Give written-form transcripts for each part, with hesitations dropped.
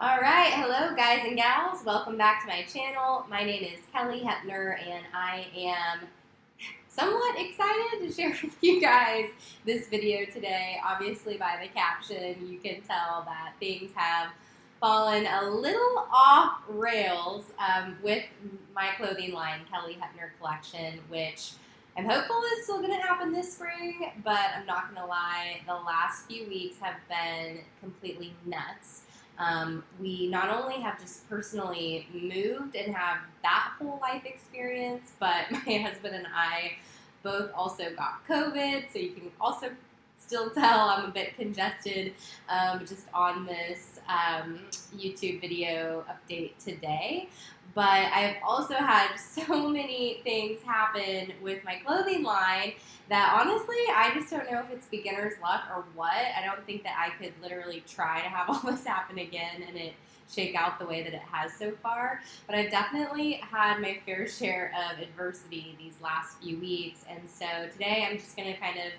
All right, hello guys and gals. Welcome back to my channel. My name is Kelly Hepner and I am somewhat excited to share with you guys this video today. Obviously by the caption you can tell that things have fallen a little off rails with my clothing line, Kelly Hepner Collection, which I'm hopeful is still going to happen this spring, but I'm not going to lie, the last few weeks have been completely nuts. We not only have just personally moved and have that whole life experience, but my husband and I both also got COVID, so you can also still tell I'm a bit congested just on this YouTube video update today. But I've also had so many things happen with my clothing line that honestly, I just don't know if it's beginner's luck or what. I don't think that I could literally try to have all this happen again and it shake out the way that it has so far. But I've definitely had my fair share of adversity these last few weeks. And so today I'm just going to kind of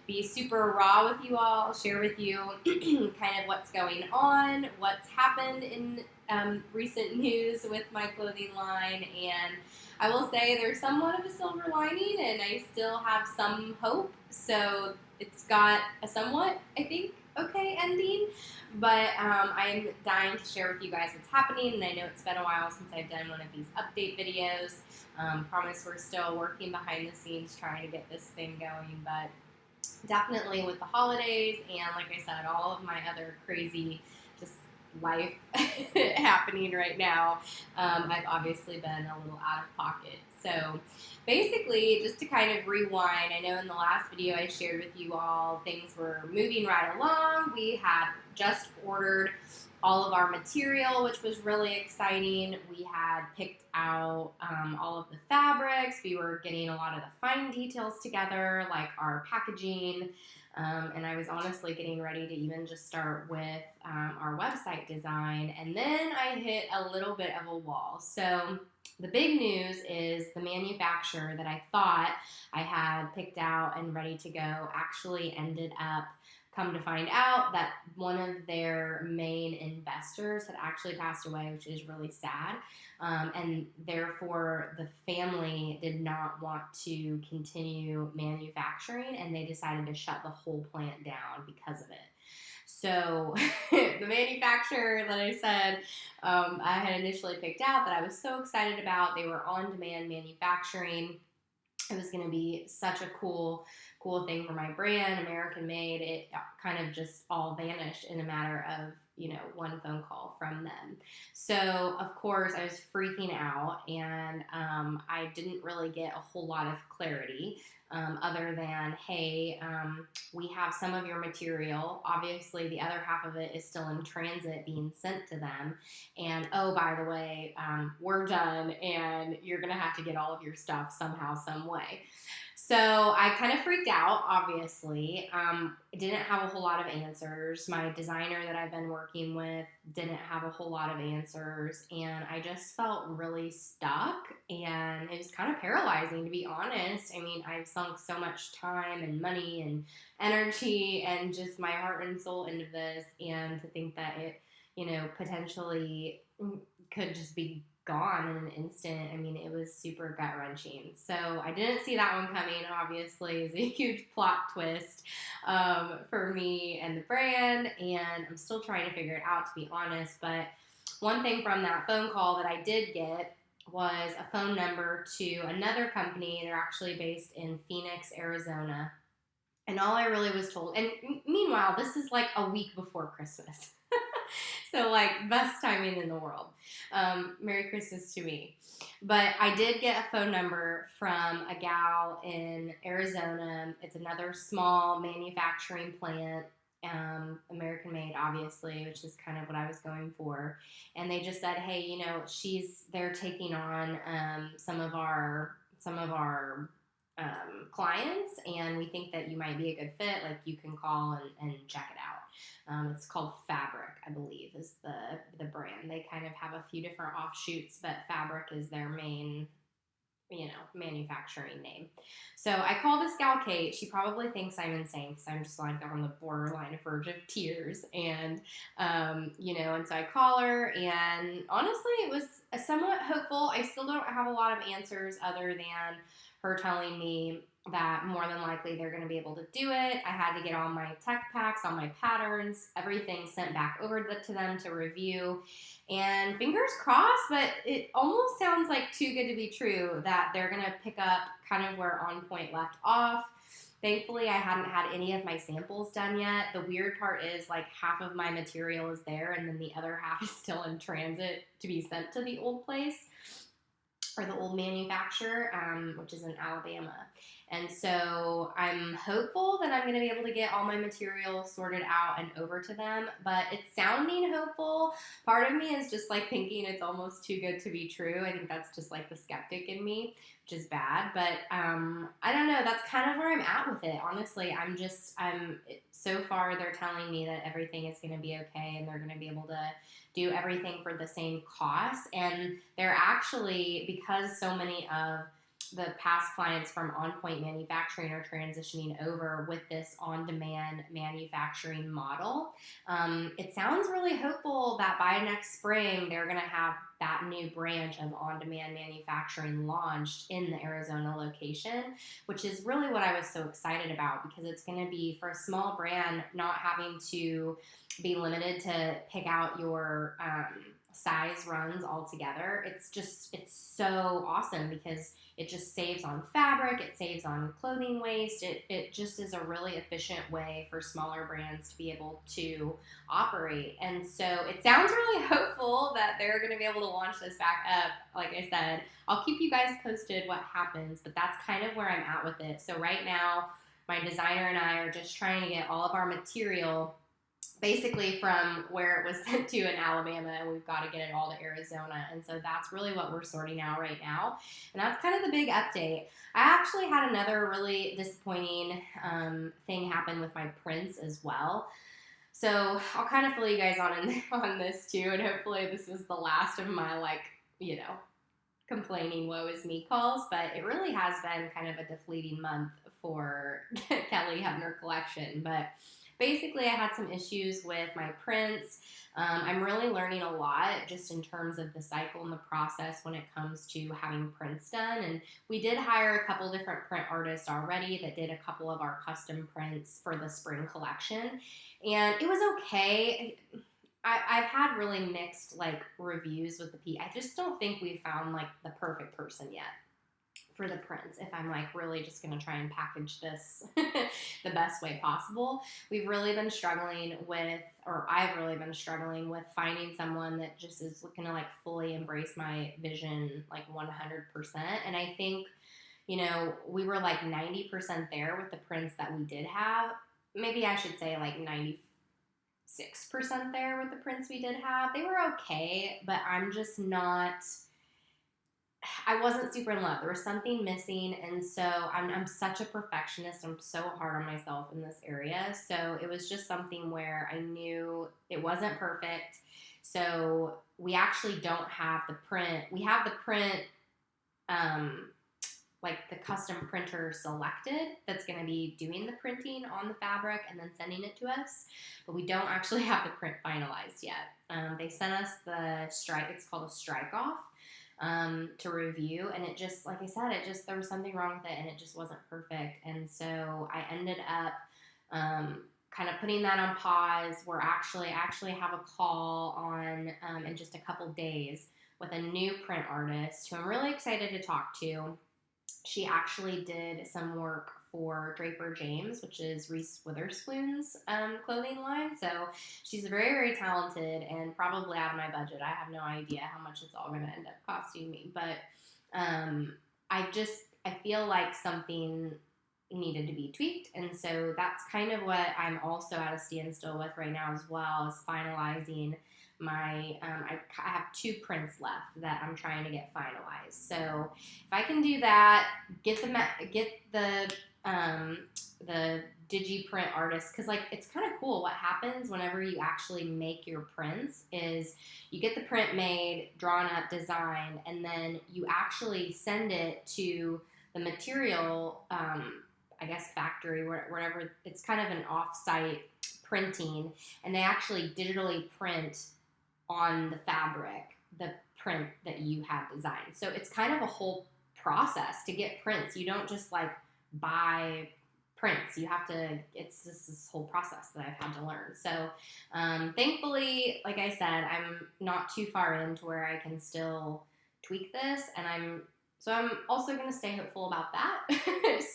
be super raw with you all, share with you kind of what's going on, what's happened in recent news with my clothing line, and I will say there's somewhat of a silver lining and I still have some hope, so it's got a somewhat, I think, okay ending, but I'm dying to share with you guys what's happening, and I know it's been a while since I've done one of these update videos. Promise we're still working behind the scenes trying to get this thing going, but definitely with the holidays and, like I said, all of my other crazy just life happening right now, I've obviously been a little out of pocket. So basically, just to kind of rewind, I know in the last video I shared with you all things were moving right along. We had just ordered all of our material, which was really exciting. We had picked out all of the fabrics. We were getting a lot of the fine details together, like our packaging. And I was honestly getting ready to even just start with our website design. And then I hit a little bit of a wall. So the big news is the manufacturer that I thought I had picked out and ready to go actually ended up, come to find out, that one of their main investors had actually passed away, which is really sad. And therefore, the family did not want to continue manufacturing, and they decided to shut the whole plant down because of it. So the manufacturer that I said I had initially picked out that I was so excited about, they were on-demand manufacturing. It was going to be such a cool thing for my brand, American made. It kind of just all vanished in a matter of, one phone call from them. So, of course, I was freaking out, and I didn't really get a whole lot of clarity other than, hey, we have some of your material. Obviously, the other half of it is still in transit being sent to them. And, oh, by the way, we're done, and you're going to have to get all of your stuff somehow, some way. So I kind of freaked out, obviously. Didn't have a whole lot of answers. My designer that I've been working with didn't have a whole lot of answers. And I just felt really stuck. And it was kind of paralyzing, to be honest. I mean, I've sunk so much time and money and energy and just my heart and soul into this. And to think that it, potentially could just be gone in an instant. I mean, it was super gut-wrenching. So I didn't see that one coming, obviously. It's a huge plot twist for me and the brand, and I'm still trying to figure it out, to be honest. But one thing from that phone call that I did get was a phone number to another company. They're actually based in Phoenix, Arizona. And all I really was told, and meanwhile, this is like a week before Christmas. So, like, best timing in the world. Merry Christmas to me. But I did get a phone number from a gal in Arizona. It's another small manufacturing plant, American made, obviously, which is kind of what I was going for. And they just said, hey, they're taking on some of our clients, and we think that you might be a good fit. Like, you can call and check it out. It's called Fabric, I believe, is the brand. They kind of have a few different offshoots, but Fabric is their main manufacturing name. So I call this gal Kate. She probably thinks I'm insane because I'm just like on the borderline verge of tears. And, and so I call her, and honestly, it was somewhat hopeful. I still don't have a lot of answers other than her telling me that more than likely they're going to be able to do it. I had to get all my tech packs, all my patterns, everything sent back over to them to review. And fingers crossed, but it almost sounds like too good to be true that they're going to pick up kind of where On Point left off. Thankfully, I hadn't had any of my samples done yet. The weird part is like half of my material is there and then the other half is still in transit to be sent to the old place or the old manufacturer, which is in Alabama. And so I'm hopeful that I'm going to be able to get all my material sorted out and over to them, but it's sounding hopeful. Part of me is just like thinking it's almost too good to be true. I think that's just like the skeptic in me, which is bad, but I don't know. That's kind of where I'm at with it. Honestly, so far they're telling me that everything is going to be okay and they're going to be able to do everything for the same cost. And they're actually, because so many of the past clients from On Point Manufacturing are transitioning over with this on-demand manufacturing model. It sounds really hopeful that by next spring, they're going to have that new branch of on-demand manufacturing launched in the Arizona location, which is really what I was so excited about, because it's going to be, for a small brand, not having to be limited to pick out your size runs altogether. It's so awesome because it just saves on fabric, it saves on clothing waste. It just is a really efficient way for smaller brands to be able to operate. And so it sounds really hopeful that they're going to be able to launch this back up. Like I said, I'll keep you guys posted what happens, but that's kind of where I'm at with it. So right now, my designer and I are just trying to get all of our material basically from where it was sent to in Alabama, and we've got to get it all to Arizona. And so that's really what we're sorting out right now. And that's kind of the big update. I actually had another really disappointing thing happen with my prints as well. So I'll kind of fill you guys on this too, and hopefully this is the last of my complaining woe is me calls, but it really has been kind of a deflating month for Kelly Hepner Collection. But basically, I had some issues with my prints. I'm really learning a lot just in terms of the cycle and the process when it comes to having prints done. And we did hire a couple different print artists already that did a couple of our custom prints for the spring collection. And it was okay. I've had really mixed reviews with I just don't think we found the perfect person yet for the prints, if I'm really just going to try and package this the best way possible. We've really been struggling with, or I've really been struggling with finding someone that just is going to fully embrace my vision 100%. And I think, we were 90% there with the prints that we did have. Maybe I should say 96% there with the prints we did have. They were okay, but I'm just not... I wasn't super in love. There was something missing, and so I'm such a perfectionist. I'm so hard on myself in this area. So it was just something where I knew it wasn't perfect. So we actually don't have the print. We have the print, the custom printer selected that's going to be doing the printing on the fabric and then sending it to us. But we don't actually have the print finalized yet. They sent us the strike. It's called a strike off. To review, and it just, like I said, there was something wrong with it, and it just wasn't perfect. And so I ended up kind of putting that on pause. I actually have a call on in just a couple days with a new print artist who I'm really excited to talk to. She actually did some work for Draper James, which is Reese Witherspoon's clothing line. So she's very, very talented and probably out of my budget. I have no idea how much it's all going to end up costing me. But I feel like something needed to be tweaked. And so that's kind of what I'm also at a standstill with right now as well, is finalizing I have 2 prints left that I'm trying to get finalized. So if I can do that, get the DigiPrint artist, because like it's kind of cool. What happens whenever you actually make your prints is you get the print made, drawn up, designed, and then you actually send it to the material, I guess factory, wherever. It's kind of an off-site printing, and they actually digitally print on the fabric the print that you have designed. So it's kind of a whole process to get prints. You don't just like buy prints. You have to, it's just this whole process that I've had to learn. So thankfully, like I said, I'm not too far into where I can still tweak this, and I'm also going to stay hopeful about that.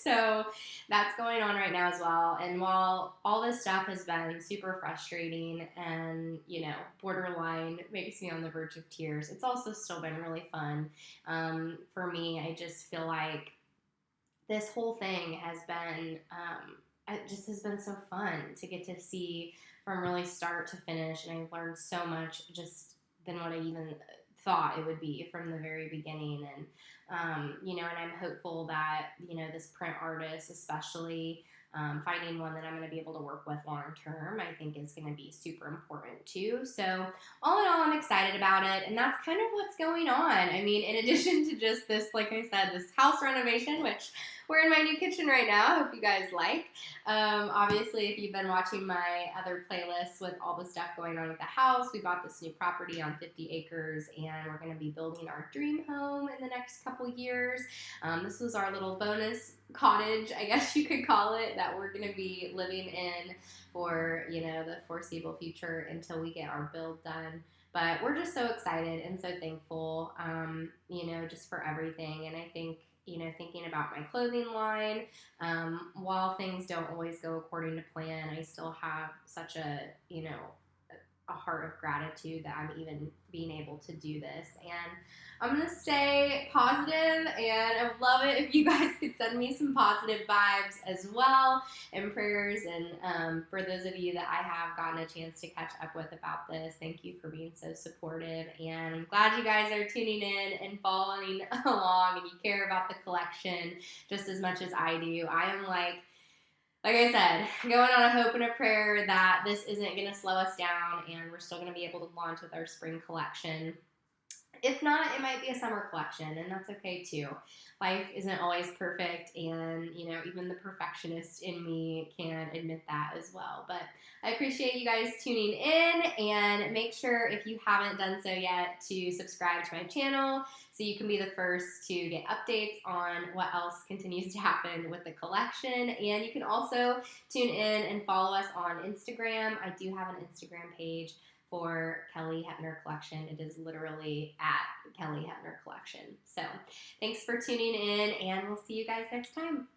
So that's going on right now as well. And while all this stuff has been super frustrating and, borderline makes me on the verge of tears, it's also still been really fun. For me, I just feel like this whole thing has been, it just has been so fun to get to see from really start to finish. And I've learned so much just than what I even thought it would be from the very beginning. And, and I'm hopeful that, this print artist, especially finding one that I'm going to be able to work with long term, I think is going to be super important too. So all in all, I'm excited about it. And that's kind of what's going on. I mean, in addition to just this, like I said, this house renovation, which we're in my new kitchen right now. I hope you guys like. Obviously, if you've been watching my other playlists with all the stuff going on with the house, we bought this new property on 50 acres, and we're going to be building our dream home in the next couple years. This was our little bonus cottage, I guess you could call it, that we're going to be living in for, the foreseeable future until we get our build done. But we're just so excited and so thankful, just for everything. And I think, thinking about my clothing line, while things don't always go according to plan, I still have such a heart of gratitude that I'm even being able to do this. And I'm going to stay positive, and I would love it if you guys could send me some positive vibes as well, and prayers. And for those of you that I have gotten a chance to catch up with about this, thank you for being so supportive. And I'm glad you guys are tuning in and following along, and you care about the collection just as much as I do. I am like I said, going on a hope and a prayer that this isn't going to slow us down, and we're still going to be able to launch with our spring collection. If not, it might be a summer collection, and that's okay too. Life isn't always perfect, and even the perfectionist in me can admit that as well. But I appreciate you guys tuning in, and make sure, if you haven't done so yet, to subscribe to my channel so you can be the first to get updates on what else continues to happen with the collection. And you can also tune in and follow us on Instagram. I do have an Instagram page for Kelly Heppner Collection. It is literally at Kelly Heppner Collection. So thanks for tuning in, and we'll see you guys next time.